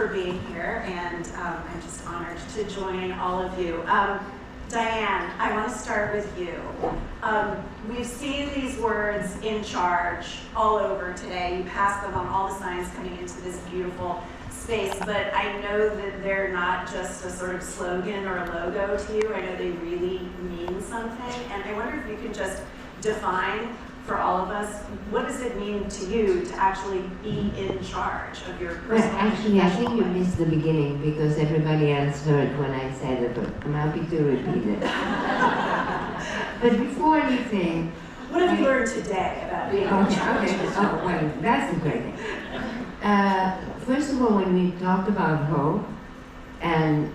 for being here, and I'm just honored to join all of you. Diane, I want to start with you. We've seen these words, InCharge, all over today. You passed them on all the signs coming into this beautiful space, but I know that they're not just a sort of slogan or a logo to you. I know they really mean something, and I wonder if you could just define for all of us, what does it mean to you to actually be in charge of your personal Well, actually, I think you life? missed the beginning because everybody else heard when I said it, but I'm happy to repeat it. But before anything... What have you learned today about being in charge? Okay. Oh, well, that's a great thing. First of all, when we talked about hope, and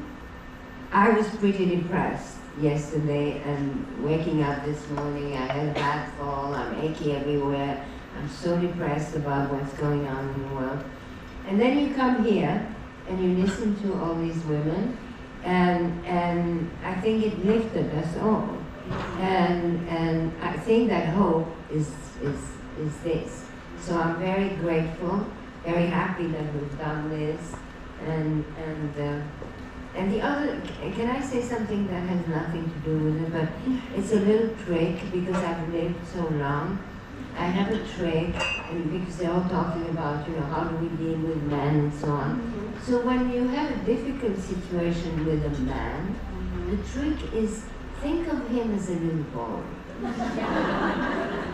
I was pretty depressed yesterday, and waking up this morning, I had a bad fall, I'm achy everywhere, I'm so depressed about what's going on in the world. And then you come here, and you listen to all these women, and I think it lifted us all. And I think that hope is this. So I'm very grateful, very happy that we've done this, and the other, can I say something that has nothing to do with it, but it's a little trick because I've lived so long. I have a trick, and because they're all talking about, how do we deal with men and so on. So when you have a difficult situation with a man, the trick is think of him as a little boy.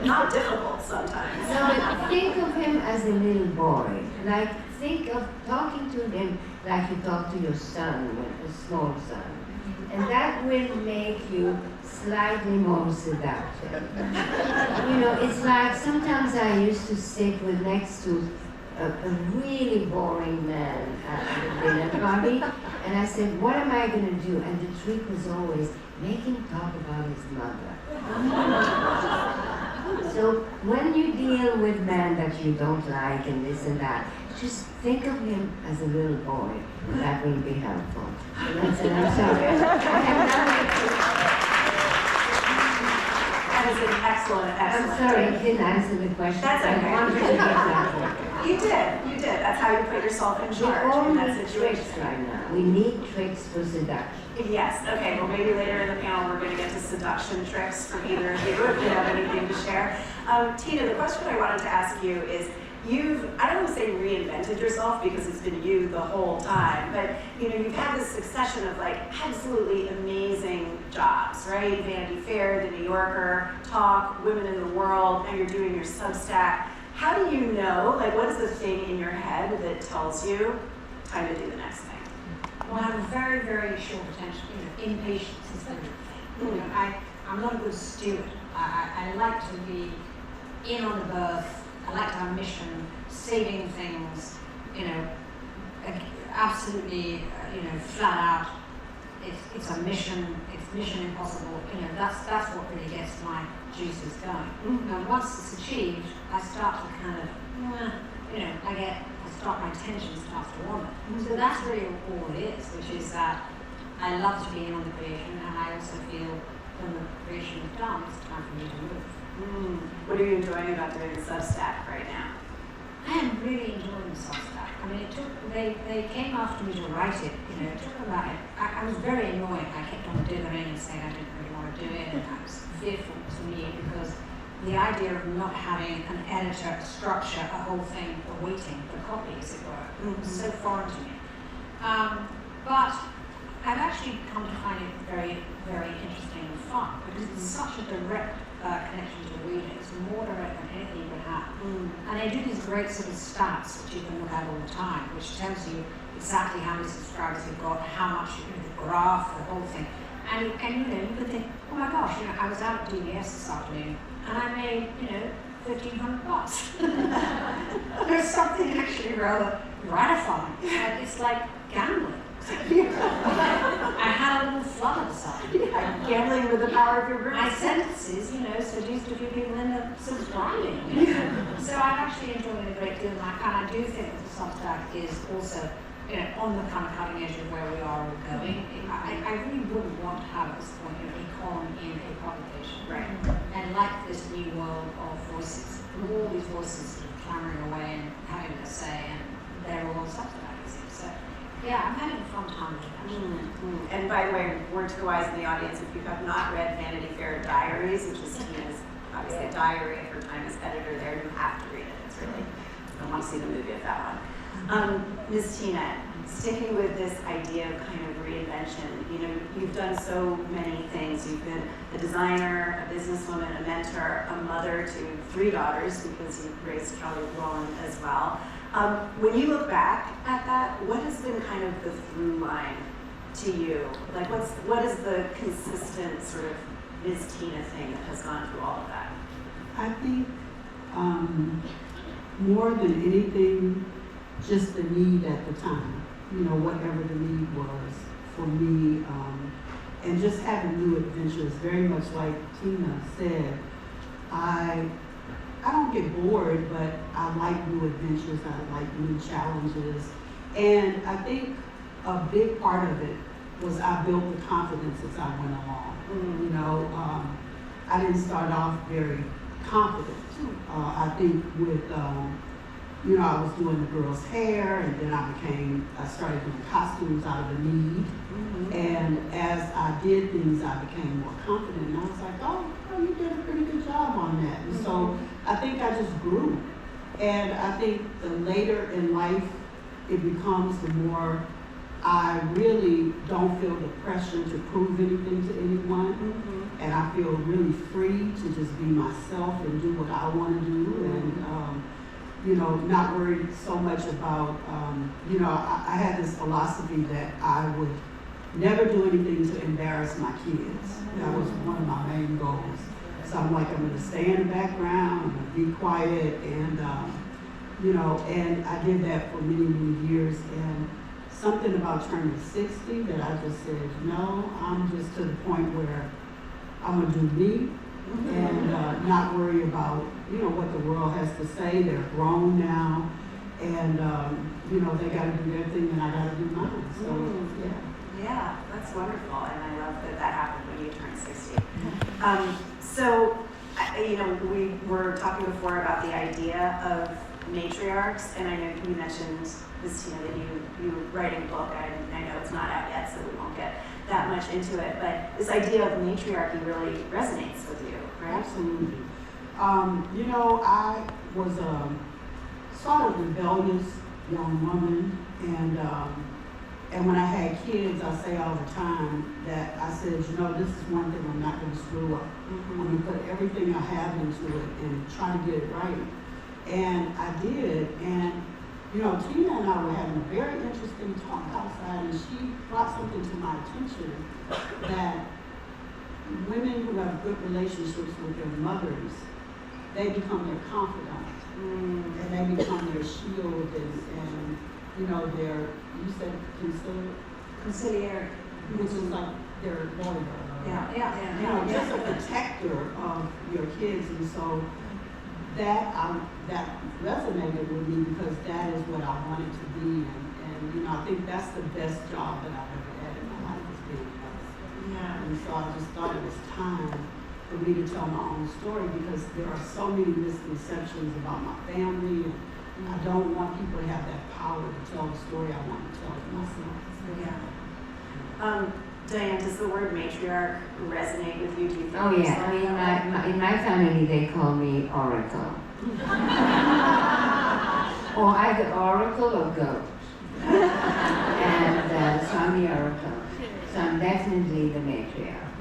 Not difficult sometimes. No, but think of him as a little boy. Like, think of talking to him like you talk to your son, a small son. And that will make you slightly more seductive. It's like sometimes I used to sit next to a really boring man at a dinner party, and I said, what am I going to do? And the trick was always, make him talk about his mother. So when you deal with men that you don't like and this and that, just think of him as a little boy. That will be helpful. That's it. I'm sorry. That is an excellent. I'm sorry, I didn't answer the question. That's okay. I wanted to get that. You did. That's how you put yourself in charge in that situation. Tricks right now. We need tricks for seduction. Yes, okay, well maybe later in the panel we're going to get to seduction tricks from either of you if you have anything to share. Tina, the question I wanted to ask you is, I don't want to say reinvented yourself because it's been you the whole time, but you've had this succession of absolutely amazing jobs, right? Vanity Fair, The New Yorker, Talk, Women in the World, and you're doing your Substack. How do you know, what is the thing in your head that tells you time to do the next thing? Well, I have a very, very short attention. Impatience is the thing. I'm not a good steward. I like to be in on the berth. I like to have a mission, saving things. Absolutely, flat out. It's a mission. It's mission impossible. That's what really gets my juices going. And once it's achieved, I start to kind of, my attention starts to wander. So that's really all it is, which is that I love to be in on the creation, and I also feel when the creation is done, it's time for me to move. What are you enjoying about doing the Substack right now? I am really enjoying the Substack. I mean, they came after me to write it. It took them about it. I was very annoyed. I kept on dithering and saying I didn't really want to do it, and that was fearful to me because the idea of not having an editor, a structure, a whole thing, awaiting the copy, as it were, was so foreign to me. But I've actually come to find it very, very interesting and fun because it's such a direct connection to the reader. It's more direct than anything you can have. And they do these great sort of stats which you can look at all the time, which tells you exactly how many subscribers you've got, how much, the graph, the whole thing. And you can think, oh my gosh, I was out at DBS this afternoon and I made, $1,500. There's something actually rather gratifying. It's like gambling. I had a little flutter this afternoon. Gambling with the power of your brain. My sentences, seduced a few people into subscribing. So I'm actually enjoying it a great deal, and I do think that the Substack is also, on the kind of cutting edge of where we are all going. I really wouldn't want to have at this point a column in a publication. Right. And like this new world of voices, all these voices sort of clamoring away and having a say, and they're all on Substack, it seems. So Yeah, I'm having a fun time with it, actually. And by the way, word to the wise in the audience, if you have not read Vanity Fair Diaries, which is Tina's obviously a diary of her time as editor there, you have to read it. It's really, I want to see the movie of that one. Ms. Tina, sticking with this idea of kind of reinvention, you know, you've done so many things. You've been a designer, a businesswoman, a mentor, a mother to 3 daughters because you've raised Kelly Roland as well. When you look back at that, what has been kind of the through line to you? Like, what is the consistent sort of Ms. Tina thing that has gone through all of that? I think more than anything, just the need at the time. You know, whatever the need was for me, and just having new adventures. Very much like Tina said, I don't get bored, but I like new adventures. I like new challenges, and I think a big part of it was I built the confidence as I went along. You know, I didn't start off very confident. I think with you know, I was doing the girls' hair, and then I started doing costumes out of the need. And as I did things, I became more confident. And I was like, oh, you did a pretty good job on that. And so I think I just grew. And I think the later in life it becomes, the more I really don't feel the pressure to prove anything to anyone. And I feel really free to just be myself and do what I want to do. And, you know, not worried so much about, you know, I had this philosophy that I would never do anything to embarrass my kids. That was one of my main goals. So I'm like, I'm going to stay in the background, I'm going to be quiet, and, you know, and I did that for many, many years. And something about turning 60 that I just said, no, I'm just to the point where I'm going to do me. And not worry about, you know, what the world has to say. They're grown now, and you know, they got to do their thing, and I got to do mine. So yeah, that's wonderful, and I love that that happened when you turned 60. So, you know, we were talking before about the idea of matriarchs, and I know you mentioned, Ms. Tina, that you writing a book. I know it's not out yet, so we won't get that much into it, but this idea of matriarchy really resonates with you, right? Absolutely. You know, I was a sort of rebellious young woman, and when I had kids, I say all the time that I said, you know, this is one thing I'm not going to screw up. I'm going to put everything I have into it and try to get it right. And I did, and you know, Tina and I were having a very interesting talk outside, and she brought something to my attention, that women who have good relationships with their mothers, they become their confidant, and they become their shield, and you know, you said Conciliary. which is like their lawyer. Yeah. You know, just a protector of your kids, and so that resonated with me because that is what I wanted to be, and you know, I think that's the best job that I've ever had in my life, is being a mother. And so I just thought it was time for me to tell my own story, because there are so many misconceptions about my family, and I don't want people to have that power to tell the story I want to tell myself. Diane, does the word matriarch resonate with you? Do you think? Oh yeah, I mean, in my family they call me Oracle. Or either Oracle or Goat. And so I'm the Oracle. So I'm definitely the matriarch.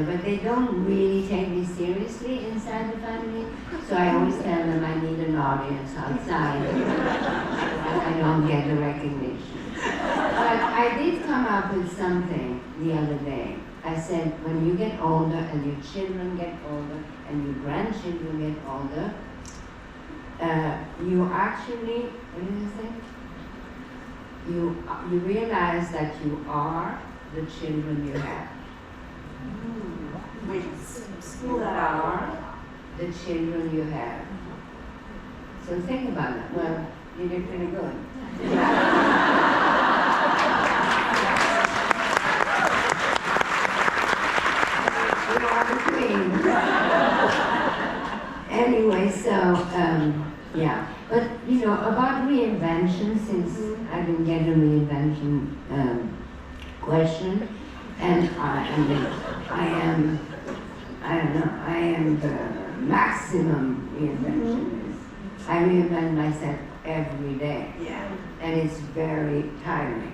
But they don't really take me seriously inside the family. So I always tell them I need an audience outside. I don't get the recognition. But I did come up with something the other day. I said, when you get older and your children get older and your grandchildren get older, you actually, what did I say? You realize that you are the children you have. Wait, spool that out. The children you have. So think about it. Well, you did pretty good. Anyway, so yeah, but you know, about reinvention, since I And I don't know, I am the maximum reinventionist. I reinvent myself every day. Yeah. And it's very tiring.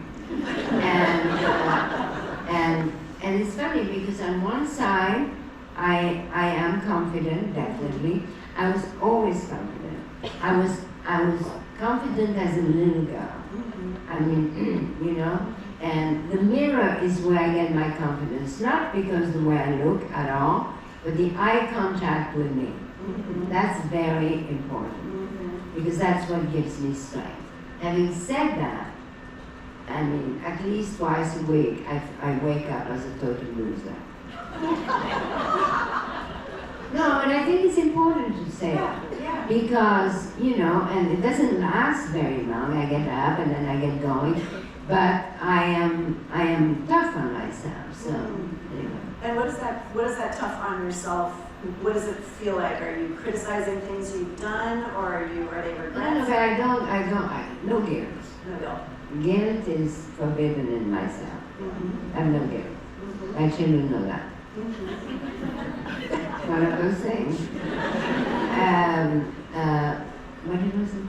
And it's funny because on one side, I am confident, definitely. I was always confident. I was confident as a little girl. I mean, you know, and the mirror is where I get my confidence, not because the way I look at all, but the eye contact with me. That's very important, because that's what gives me strength. Having said that, I mean, at least twice a week, I wake up as a total loser. No, and I think it's important to say that. Because, you know, and it doesn't last very long. I get up and then I get going. But I am tough on myself, so anyway. And what is that tough on yourself? What does it feel like? Are you criticizing things you've done, or are they regrets? No, no guilt. No guilt. Guilt is forbidden in myself. I have no guilt. My children know that. One of those things. What did I say?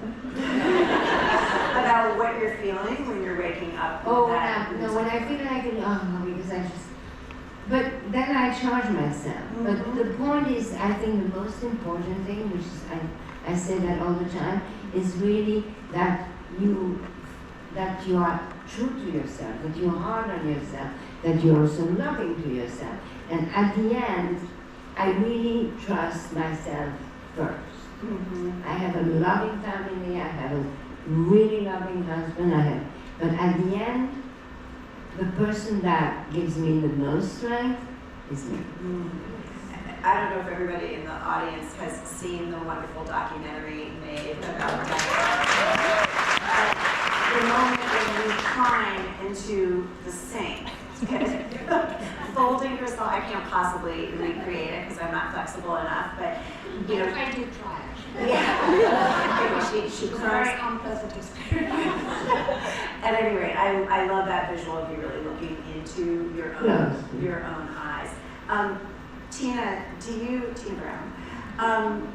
About what you're feeling when you're waking up. When I feel like it, because I just, but then I charge myself. But the point is, I think the most important thing, which is, I say that all the time, is really that you are true to yourself, that you're hard on yourself, that you're also loving to yourself. And at the end, I really trust myself first. I have a loving family, I have a really loving husband, but at the end, the person that gives me the most strength is me. I don't know if everybody in the audience has seen the wonderful documentary made about Diane. The moment when you climb into the sink, folding yourself, I can't possibly recreate it because I'm not flexible enough, but you know. I do try, actually. Yeah. She It's a cries. very unpleasant experience. At any rate, I love that visual of you really looking into your own eyes. Tina Brown,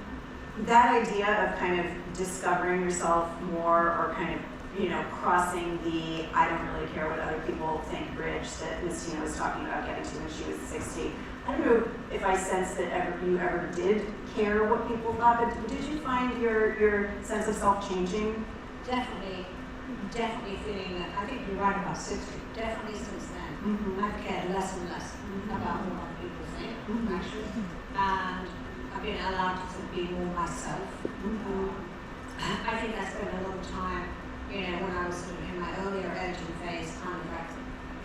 that idea of kind of discovering yourself more, or kind of, you know, crossing the I don't really care what other people think bridge that Miss Tina was talking about getting to when she was 60. I don't know if I sense that you ever did care what people thought, but did you find your sense of self changing? Definitely feeling that. I think you're right about 60. Definitely since then, I've cared less and less about what other people think, actually. And I've been allowed to be more myself. I think I spent a long time, you know, when I was sort of in my earlier editing phase, kind of like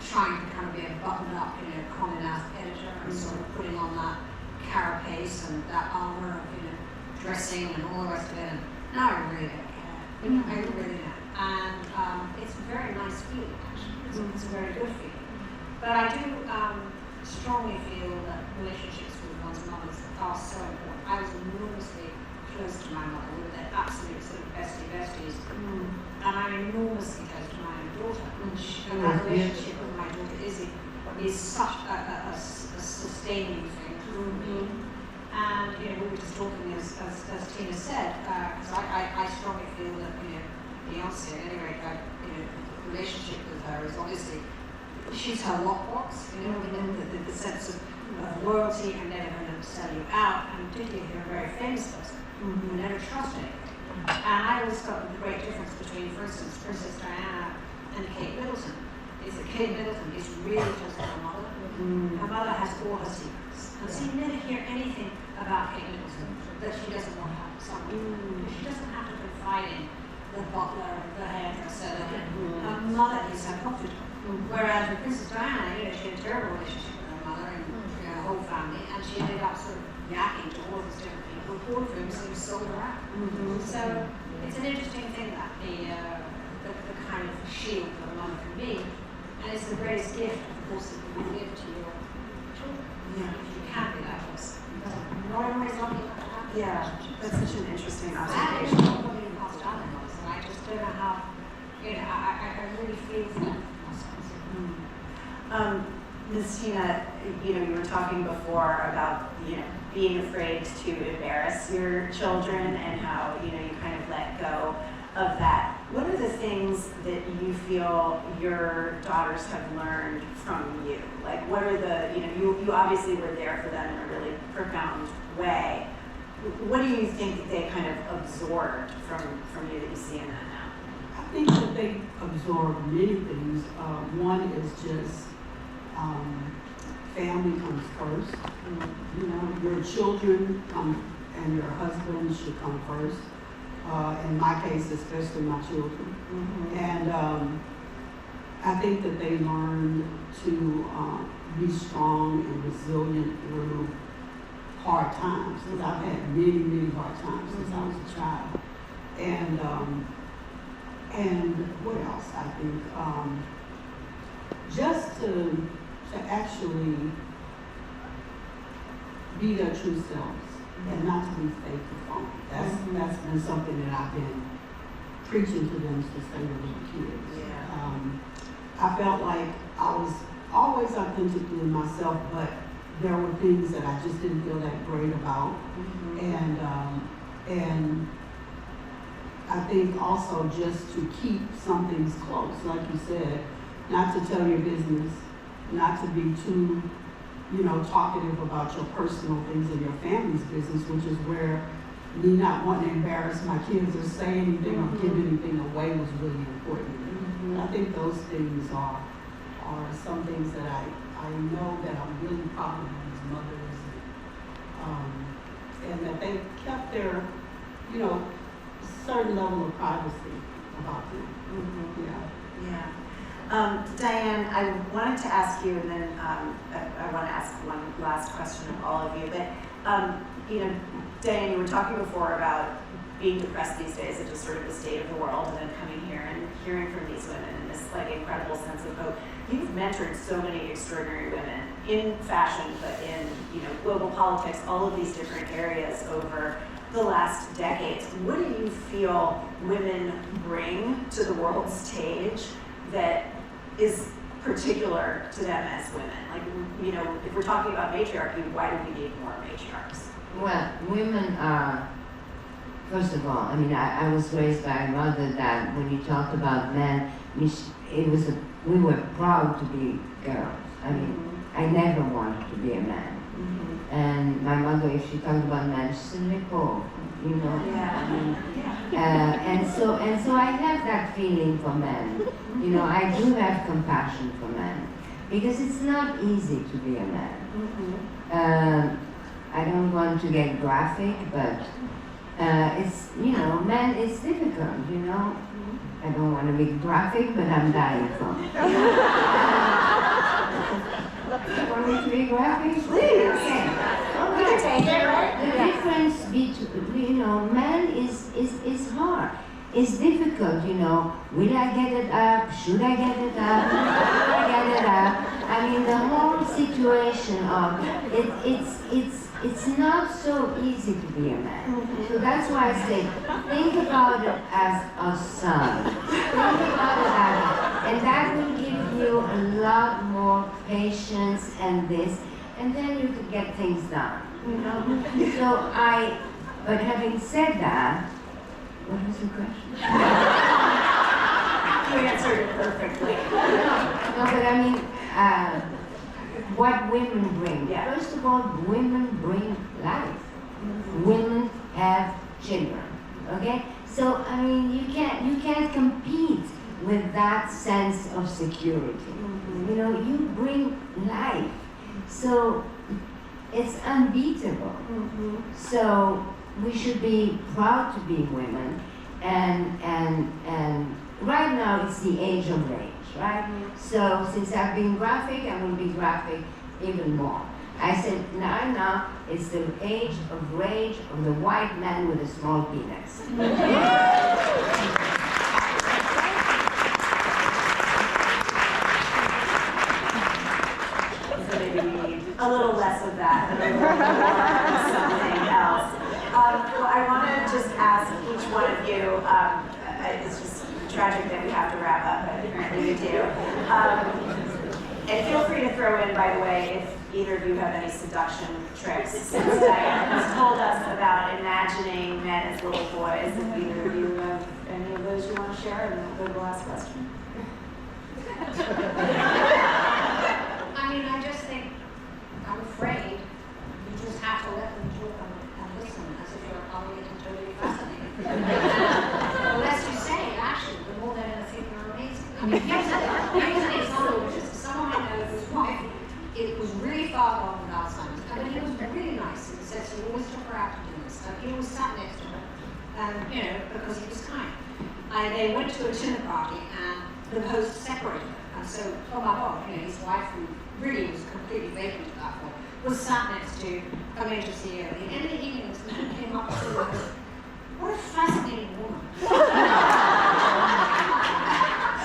trying to kind of be a buttoned up, you know, common ass editor, and sort of putting on that carapace and that armor of, you know, dressing and all the rest of it. And now I really don't care. You know, I really don't. And it's a very nice feeling, actually. It's a very good feeling. But I do strongly feel that relationships with one's mothers are so important. I was enormously close to my mother. We were the absolute sort of besties. And I'm enormously close to my own daughter. And that relationship with my daughter Izzy is such a sustaining thing for me. And, you know, we were just talking, as Tina said, because I strongly feel that, you know, Beyonce, at any rate, you know, the relationship with her is obviously, she's her lockbox, you know, the sense of loyalty and never going to sell you out, and particularly if you're a very famous person, you never trust anybody. And I always felt the great difference between, for instance, Princess Diana and Kate Middleton is that Kate Middleton is really close to her mother. Her mother has all her secrets. And so you never hear anything about Kate Middleton that she doesn't want to have with someone. She doesn't have to confide in the butler, the hairdresser. Her mother is her confidant. Whereas with Princess Diana, you know, she had a terrible relationship with her mother and her whole family, and she ended up sort of yakking to all these different people, all of whom sort of sold her out. So it's an interesting thing, that the kind of shield that a mother can be, and it's the greatest gift, of course, that you can give to your children. If you can be that person. Not always lucky to have that. Yeah, that's such an interesting I observation. actually probably passed down in those, and I just don't know how, you know, I really feel for that myself. Ms. Tina, you were talking before about, being afraid to embarrass your children and how, you kind of let go of that. What are the things that you feel your daughters have learned from you? Like, what are the, you obviously were there for them in a really profound way. What do you think that they kind of absorbed from you that you see in that now? I think that they absorb many things. One is just family comes first. Your children and your husband should come first. In my case, especially my children. And I think that they learn to be strong and resilient through hard times. Because I've had many, many hard times since I was a child. And what else? I think just to actually be their true selves and not to be fake or phony. That's been something that I've been preaching to them since they were little kids. I felt like I was always authentically myself, but there were things that I just didn't feel that great about. And I think also just to keep some things close, like you said, not to tell your business, not to be too, talkative about your personal things and your family's business, which is where me not wanting to embarrass my kids or say anything or give anything away was really important. I think those things are some things that I know that I'm really proud of as mothers, and that they kept their, certain level of privacy about them. Diane, I wanted to ask you, and then I want to ask one last question of all of you. But Diane, you were talking before about being depressed these days and just sort of the state of the world, and then coming here and hearing from these women and this incredible sense of hope. You've mentored so many extraordinary women in fashion, but in global politics, all of these different areas over the last decades. What do you feel women bring to the world stage that is particular to them as women? If we're talking about matriarchy, why do we need more matriarchs? Well, women are, first of all, I was raised by a mother that when you talked about men, we were proud to be girls. I never wanted to be a man. And my mother, if she talked about men, she said, Nicole, and so I have that feeling for men. I do have compassion for men because it's not easy to be a man. I don't want to get graphic, but it's, men, it's difficult, I don't want to be graphic, but I'm dying from it. You want me to be graphic? Please. Okay. The difference between, man is hard. It's difficult, Will I get it up? Should I get it up? Will I get it up? The whole situation of it's not so easy to be a man. So that's why I say, think about it as a son. Think about it as, and that will give you a lot more patience and this, and then you can get things done, So but having said that, what was the question? You answered it perfectly. No, but what women bring. First of all, women bring life. Women have children. Okay? So you can't compete with that sense of security. You bring life. So it's unbeatable. So we should be proud to be women, and right now it's the age of rage, right? So since I've been graphic, I will be graphic even more. I said now it's the age of rage of the white man with a small penis. So maybe we need a little less of that, and a little more of something else. Well, I want to just ask each one of you, it's just tragic that we have to wrap up, but apparently we do. And feel free to throw in, by the way, if either of you have any seduction tricks, since Diane has told us about imagining men as little boys. If either of you have any of those you want to share, and then we'll go to the last question. I mean, I just think, I'm afraid you just have to let them talk and listen as if you're calling it and totally fascinating. The less you say, actually, the more they're going to think you're amazing. I mean, here's an example, which is someone I know whose wife, it was really far gone with Alzheimer's. I mean, he was really nice. He says he always took her out to dinner. So he always sat next to her, because he was kind. And they went to a dinner party, and the host separated them. And so, oh my God, his wife, who really was completely vacant at that point, was sat next to a major CEO. At the end of the evening, this man came up and said, "What a fascinating woman."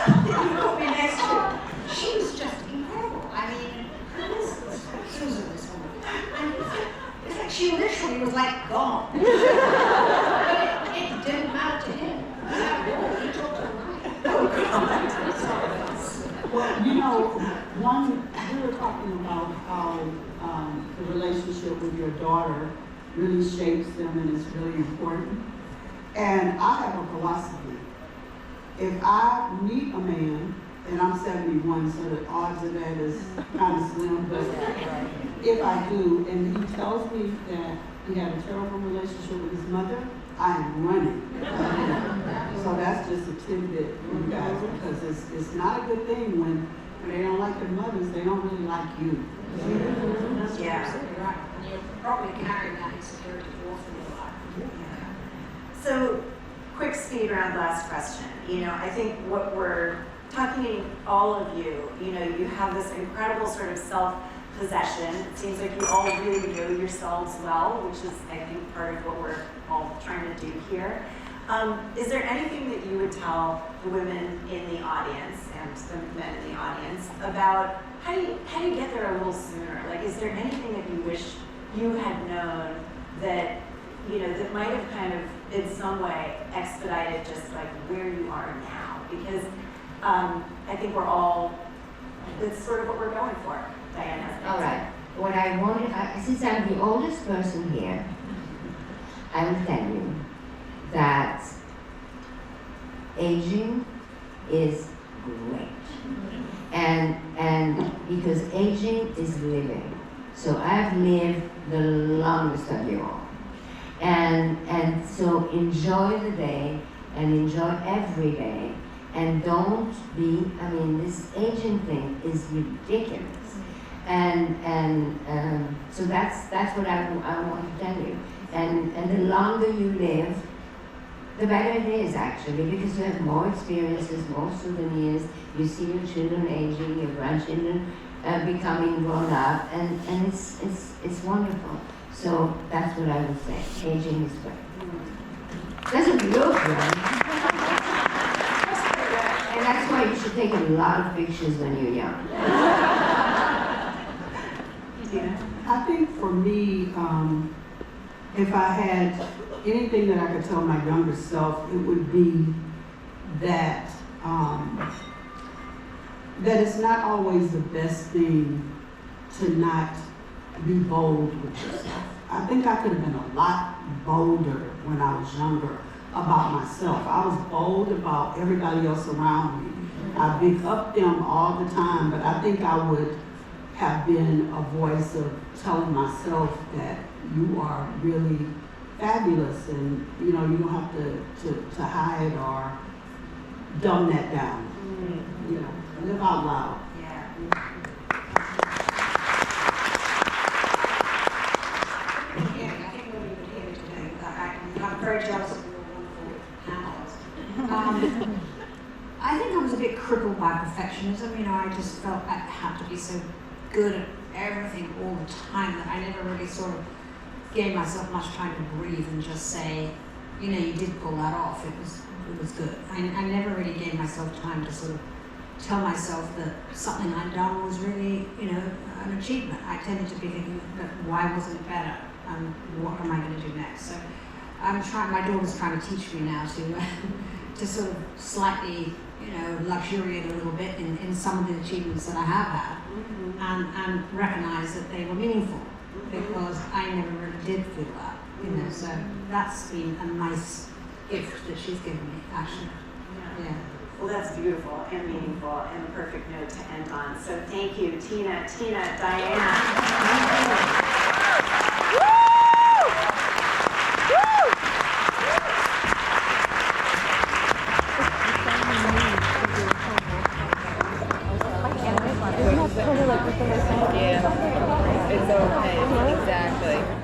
He put me next to her. She was just incredible. I mean, who is this woman? And it's like she literally was like gone. But it didn't matter to him. He talked to her right. Oh, God. Well, we were talking about how the relationship with your daughter really shapes them and is really important. And I have a philosophy. If I meet a man, and I'm 71, so the odds of that is kind of slim, but if I do, and he tells me that he had a terrible relationship with his mother, I am running. So that's just a tidbit for you guys, because it's not a good thing when they don't like their mothers, they don't really like you. That's absolutely right. And you're probably carrying that insecurity all through your life. So, quick speed round last question. I think what we're talking, all of you, you have this incredible sort of self-possession. It seems like you all really know yourselves well, which is, I think, part of what we're all trying to do here. Is there anything that you would tell the women in the audience and the men in the audience about how do you get there a little sooner? Like, is there anything that you wish you had known that that might have kind of in some way expedited just like where you are now? Because I think we're all, that's sort of what we're going for. Diane has an All right. What I wanted, since I'm the oldest person here, I will tell you that aging is great. And because aging is living. So I've lived the longest of you all. And so enjoy the day and enjoy every day. And don't be, this aging thing is ridiculous. And so that's what I want to tell you. And the longer you live, the better it is actually, because you have more experiences, more souvenirs, you see your children aging, your grandchildren becoming grown up, and it's wonderful. So that's what I would say. Aging is great. Doesn't look good. And that's why you should take a lot of pictures when you're young. I think for me, if I had anything that I could tell my younger self, it would be that that it's not always the best thing to not be bold with yourself. I think I could have been a lot bolder when I was younger about myself. I was bold about everybody else around me. I big up them all the time, but I think I would have been a voice of telling myself that you are really fabulous, and you don't have to hide or dumb that down. Live out loud. Yeah. I think when you were here today, I'm very jealous of your wonderful panels. I think I was a bit crippled by perfectionism. I just felt I had to be so good at everything all the time that I never really sort of gave myself much time to breathe and just say, you did pull that off. It was good. I never really gave myself time to sort of tell myself that something I'd done was really, an achievement. I tended to be thinking that why wasn't it better? What am I going to do next? So my daughter's trying to teach me now to sort of slightly, luxuriate a little bit in some of the achievements that I have had. and recognise that they were meaningful, because I never really did feel that, you know, so that's been a nice gift that she's given me, actually. Yeah. Well, that's beautiful and meaningful and a perfect note to end on. So thank you, Tina, Diane. Yeah, it's okay, exactly.